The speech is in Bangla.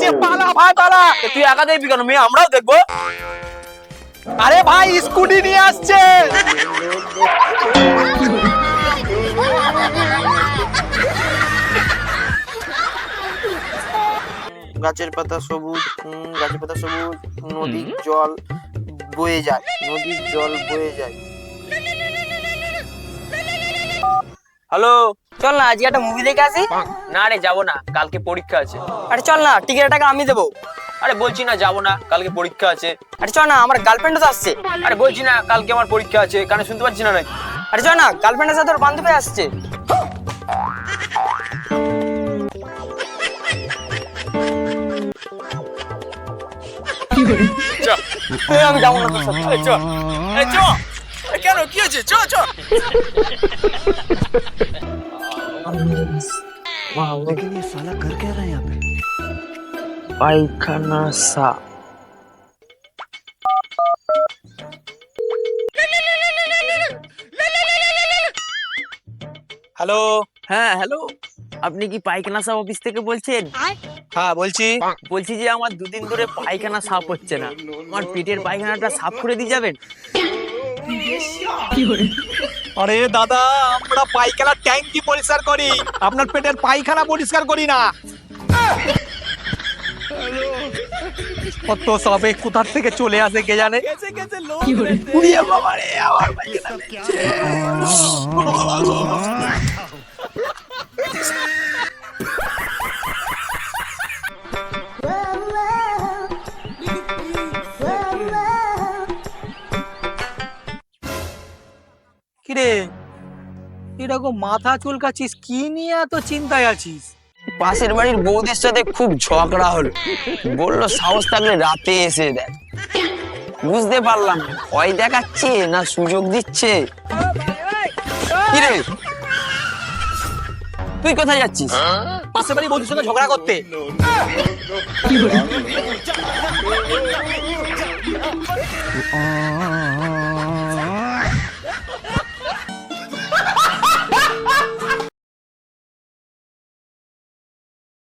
আসছে, পালা ভাই পালা। তুই একা দেখবি কেন, মেয়ে আমরাও দেখবো। আরে ভাই স্কুটি নিয়ে আসছে। গাছের পাতা সবুজ, গাছের পাতা সবুজ, নদীর জল বয়ে যায়, নদীর জল বয়ে যায়। হ্যালো, চল না আজকে একটা মুভি দেখে আসি। না রে যাবো না, কালকে পরীক্ষা আছে। আরে চল না, টিকিটের টাকা আমি দেবো। আরে বলছি না যাবো না, কালকে পরীক্ষা আছে। আরে চল না, আমার গার্লফ্রেন্ডও তো আসছে। আরে বলছি না কালকে আমার পরীক্ষা আছে, কানে শুনতে পাচ্ছি না নাকি? আরে চল না, গার্লফ্রেন্ডের সাথে ওর বান্ধবী আসছে। আমি যাবো না তোর সাথে। কেন কি হয়েছে? চ চ। পায়খানা সা। হ্যালো, হ্যাঁ হ্যালো, আপনি কি পায়খানা সাপ অফিস থেকে বলছেন? হ্যাঁ বলছি। বলছি যে আমার দুদিন ধরে পায়খানা সাফ হচ্ছে না, আমার পেটের পায়খানাটা সাফ করে দিয়ে যাবেন। আরে দাদা, আমরা পায়খানার ট্যাঙ্কি পরিষ্কার করি, আপনার পেটের পায়খানা পরিষ্কার করি না। কত সবে কোথার থেকে চলে আসে কে জানে। উড়িয়ে বাবা রে, আমার পায়খানা দিচ্ছে। কিরে, এরকম মাথা চুলকাচ্ছিস, কি নিয়ে এত চিন্তায় আছিস? পাশের বাড়ির বৌদির সাথে খুব ঝগড়া হলো, বললো সাহস থাকলে রাতে এসে দেখ। বুঝতে পারলাম না, ভয় দেখাচ্ছে না সুযোগ দিচ্ছে। কিরে তুই কোথায় যাচ্ছিস? পাশের বাড়ির বন্ধুর সঙ্গে ঝগড়া করতে।